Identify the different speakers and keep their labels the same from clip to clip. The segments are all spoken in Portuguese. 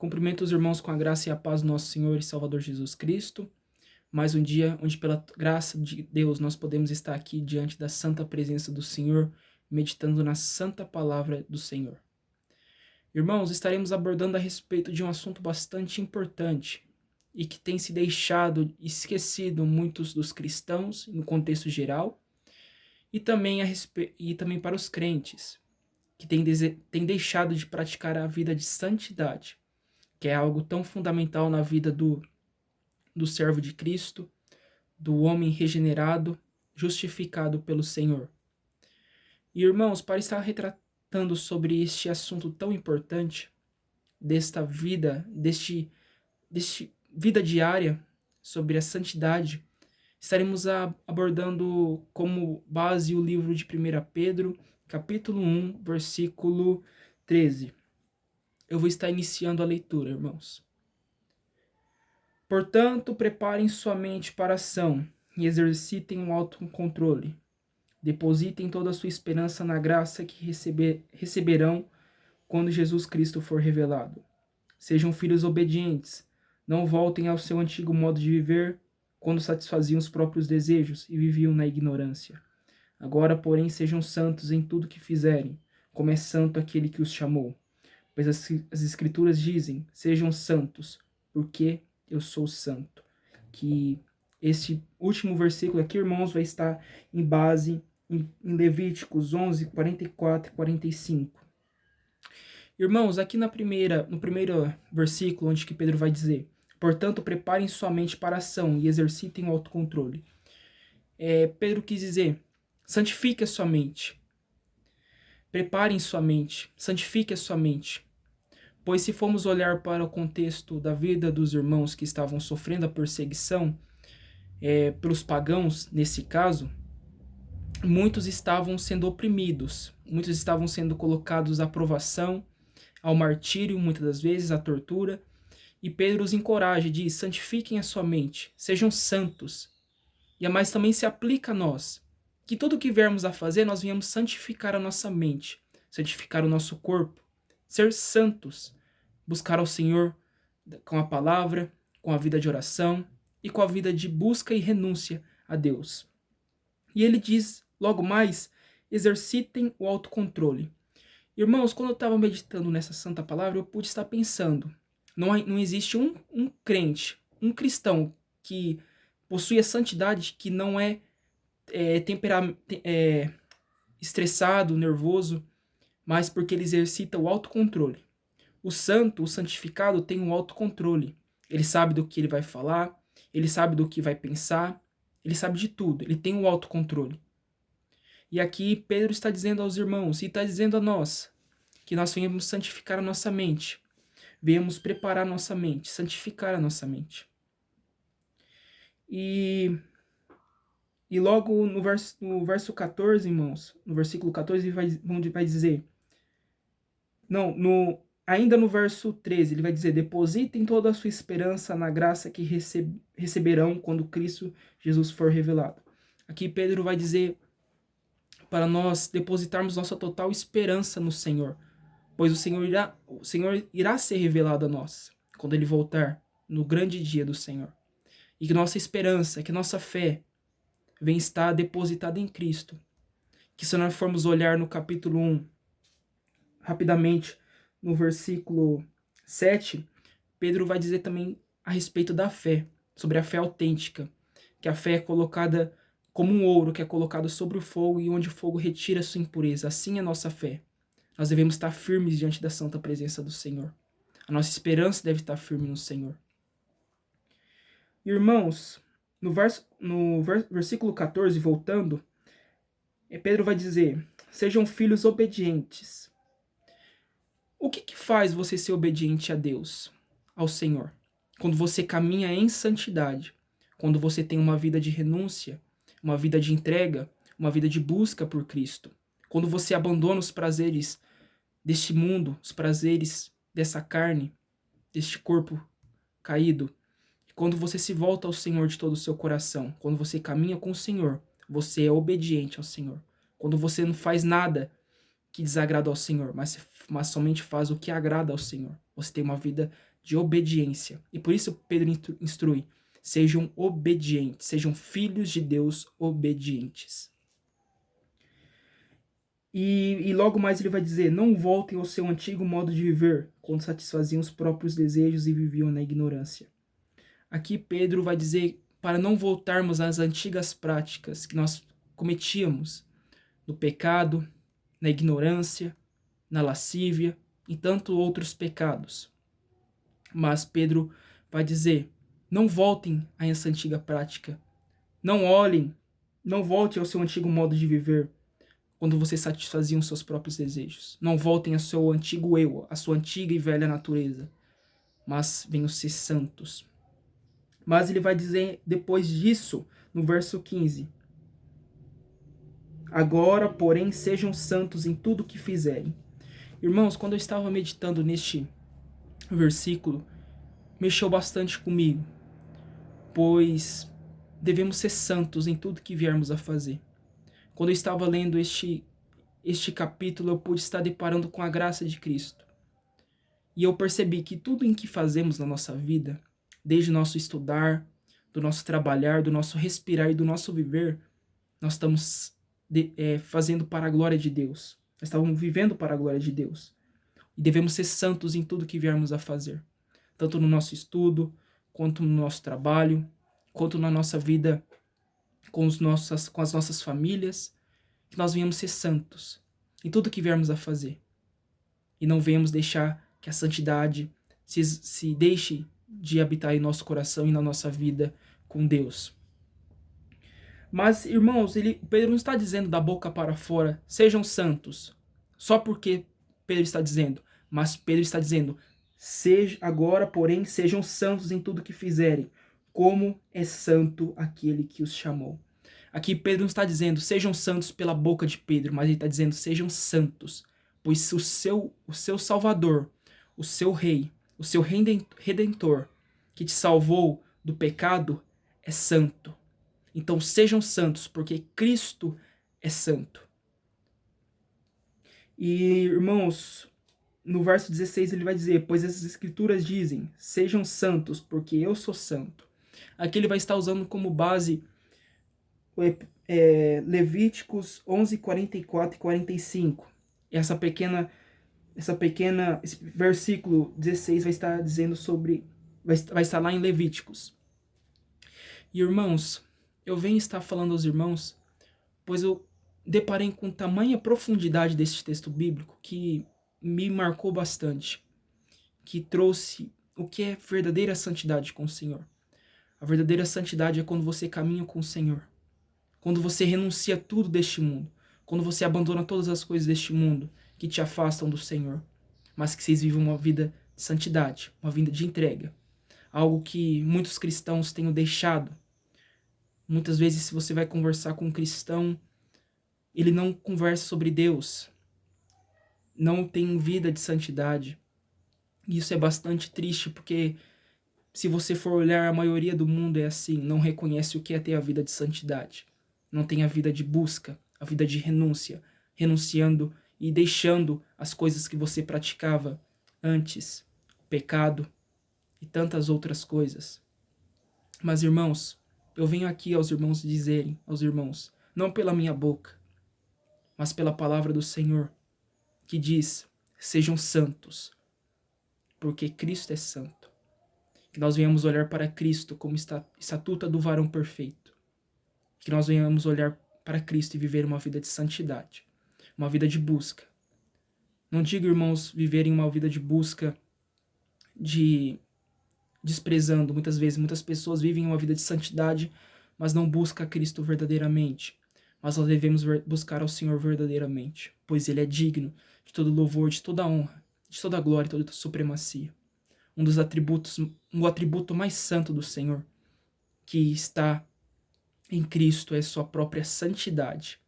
Speaker 1: Cumprimento os irmãos com a graça e a paz do nosso Senhor e Salvador Jesus Cristo. Mais um dia onde, pela graça de Deus, nós podemos estar aqui diante da santa presença do Senhor, meditando na santa palavra do Senhor. Irmãos, estaremos abordando a respeito de um assunto bastante importante e que tem se deixado esquecido muitos dos cristãos no contexto geral e também para os crentes que têm deixado de praticar a vida de santidade, que é algo tão fundamental na vida do servo de Cristo, do homem regenerado, justificado pelo Senhor. E irmãos, para estar retratando sobre este assunto tão importante, desta vida, deste vida diária, sobre a santidade, estaremos abordando como base o livro de 1 Pedro, capítulo 1, versículo 13. Eu vou estar iniciando a leitura, irmãos. Portanto, preparem sua mente para a ação e exercitem o autocontrole. Depositem toda a sua esperança na graça que receberão quando Jesus Cristo for revelado. Sejam filhos obedientes. Não voltem ao seu antigo modo de viver, quando satisfaziam os próprios desejos e viviam na ignorância. Agora, porém, sejam santos em tudo que fizerem, como é santo aquele que os chamou. Pois as Escrituras dizem, sejam santos, porque eu sou santo. Que este último versículo aqui, irmãos, vai estar em base em Levíticos 11, 44 e 45. Irmãos, aqui no primeiro versículo, onde que Pedro vai dizer, portanto, preparem sua mente para a ação e exercitem o autocontrole. Pedro quis dizer, santifique a sua mente. Preparem sua mente, santifique a sua mente. Pois se formos olhar para o contexto da vida dos irmãos que estavam sofrendo a perseguição pelos pagãos, nesse caso, muitos estavam sendo oprimidos, muitos estavam sendo colocados à provação, ao martírio, muitas das vezes, à tortura. E Pedro os encoraja e diz, santifiquem a sua mente, sejam santos. E a mais também se aplica a nós, que tudo o que viermos a fazer, nós venhamos santificar a nossa mente, santificar o nosso corpo, ser santos, buscar ao Senhor com a palavra, com a vida de oração e com a vida de busca e renúncia a Deus. E ele diz, logo mais, exercitem o autocontrole. Irmãos, quando eu estava meditando nessa santa palavra, eu pude estar pensando, não existe um crente, um cristão que possui a santidade que não é estressado, nervoso, mas porque ele exercita o autocontrole. O santo, o santificado, tem um autocontrole. Ele sabe do que ele vai falar, ele sabe do que vai pensar, ele sabe de tudo, ele tem um autocontrole. E aqui Pedro está dizendo aos irmãos, e está dizendo a nós, que nós venhamos santificar a nossa mente, venhamos preparar a nossa mente, santificar a nossa mente. E logo no verso 14, irmãos, no versículo 14, ele vai dizer, ainda no verso 13, ele vai dizer, depositem toda a sua esperança na graça que receberão quando Cristo Jesus for revelado. Aqui Pedro vai dizer para nós depositarmos nossa total esperança no Senhor, pois o Senhor irá ser revelado a nós quando ele voltar no grande dia do Senhor. E que nossa esperança, que nossa fé vem estar depositada em Cristo. Que se nós formos olhar no capítulo 1, rapidamente, no versículo 7, Pedro vai dizer também a respeito da fé, sobre a fé autêntica, que a fé é colocada como um ouro que é colocado sobre o fogo e onde o fogo retira a sua impureza. Assim é a nossa fé. Nós devemos estar firmes diante da santa presença do Senhor. A nossa esperança deve estar firme no Senhor. Irmãos, no versículo 14, voltando, Pedro vai dizer, sejam filhos obedientes. O que faz você ser obediente a Deus, ao Senhor? Quando você caminha em santidade, quando você tem uma vida de renúncia, uma vida de entrega, uma vida de busca por Cristo. Quando você abandona os prazeres deste mundo, os prazeres dessa carne, deste corpo caído. Quando você se volta ao Senhor de todo o seu coração, quando você caminha com o Senhor, você é obediente ao Senhor. Quando você não faz nada que desagrada ao Senhor, mas somente faz o que agrada ao Senhor. você tem uma vida de obediência. E por isso Pedro instrui: sejam obedientes, sejam filhos de Deus obedientes. E logo mais ele vai dizer: não voltem ao seu antigo modo de viver, quando satisfaziam os próprios desejos e viviam na ignorância. Aqui Pedro vai dizer para não voltarmos às antigas práticas que nós cometíamos no pecado, na ignorância, na lascívia e tanto outros pecados. Mas Pedro vai dizer: não voltem a essa antiga prática. Não olhem, não voltem ao seu antigo modo de viver, quando vocês satisfaziam seus próprios desejos. Não voltem ao seu antigo eu, à sua antiga e velha natureza, mas venham ser santos. Mas ele vai dizer depois disso, no verso 15: agora, porém, sejam santos em tudo o que fizerem. Irmãos, quando eu estava meditando neste versículo, mexeu bastante comigo, pois devemos ser santos em tudo que viermos a fazer. Quando eu estava lendo este capítulo, eu pude estar deparando com a graça de Cristo. E eu percebi que tudo em que fazemos na nossa vida, desde o nosso estudar, do nosso trabalhar, do nosso respirar e do nosso viver, nós estamos fazendo para a glória de Deus. Nós estamos vivendo para a glória de Deus. E devemos ser santos em tudo que viermos a fazer. Tanto no nosso estudo, quanto no nosso trabalho, quanto na nossa vida com as nossas famílias, que nós venhamos ser santos em tudo que viermos a fazer. E não venhamos deixar que a santidade se deixe de habitar em nosso coração e na nossa vida com Deus. Mas, irmãos, Pedro não está dizendo da boca para fora, sejam santos, só porque Pedro está dizendo, mas Pedro está dizendo, agora, porém, sejam santos em tudo que fizerem, como é santo aquele que os chamou. Aqui Pedro não está dizendo, sejam santos pela boca de Pedro, mas ele está dizendo, sejam santos, pois o seu Salvador, o seu Rei, o seu Redentor, que te salvou do pecado, é santo. Então sejam santos, porque Cristo é santo. E, irmãos, no verso 16 ele vai dizer, pois as escrituras dizem, sejam santos, porque eu sou santo. Aqui ele vai estar usando como base Levíticos 11, 44 e 45. Esse versículo 16 vai estar dizendo vai estar lá em Levíticos. E, irmãos, eu venho estar falando aos irmãos, pois eu deparei com tamanha profundidade desse texto bíblico que me marcou bastante, que trouxe o que é verdadeira santidade com o Senhor. A verdadeira santidade é quando você caminha com o Senhor, quando você renuncia tudo deste mundo, quando você abandona todas as coisas deste mundo que te afastam do Senhor, mas que vocês vivem uma vida de santidade, uma vida de entrega, algo que muitos cristãos têm deixado. Muitas vezes, se você vai conversar com um cristão, ele não conversa sobre Deus, não tem vida de santidade. E isso é bastante triste, porque se você for olhar, a maioria do mundo é assim, não reconhece o que é ter a vida de santidade. Não tem a vida de busca, a vida de renúncia, renunciando e deixando as coisas que você praticava antes, o pecado e tantas outras coisas. Mas, irmãos, eu venho aqui aos irmãos dizerem, aos irmãos, não pela minha boca, mas pela palavra do Senhor, que diz, sejam santos, porque Cristo é santo. Que nós venhamos olhar para Cristo como estatuta do varão perfeito. Que nós venhamos olhar para Cristo e viver uma vida de santidade, uma vida de busca. Não digo, irmãos, viverem uma vida de busca desprezando. Muitas vezes, muitas pessoas vivem uma vida de santidade, mas não buscam a Cristo verdadeiramente. Mas nós devemos buscar ao Senhor verdadeiramente, pois Ele é digno de todo louvor, de toda honra, de toda glória e toda supremacia. O atributo mais santo do Senhor, que está em Cristo, é sua própria santidade.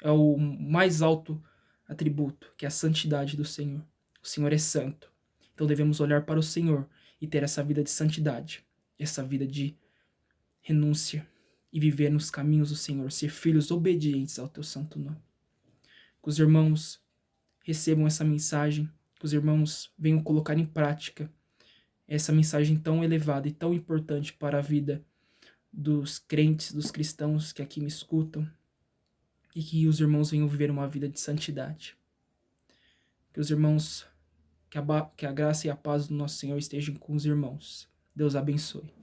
Speaker 1: É o mais alto atributo, que é a santidade do Senhor. O Senhor é santo. Então devemos olhar para o Senhor e ter essa vida de santidade, essa vida de renúncia e viver nos caminhos do Senhor, ser filhos obedientes ao teu santo nome. Que os irmãos recebam essa mensagem, que os irmãos venham colocar em prática essa mensagem tão elevada e tão importante para a vida dos crentes, dos cristãos que aqui me escutam, e que os irmãos venham viver uma vida de santidade. Que os irmãos, que a graça e a paz do nosso Senhor estejam com os irmãos. Deus abençoe.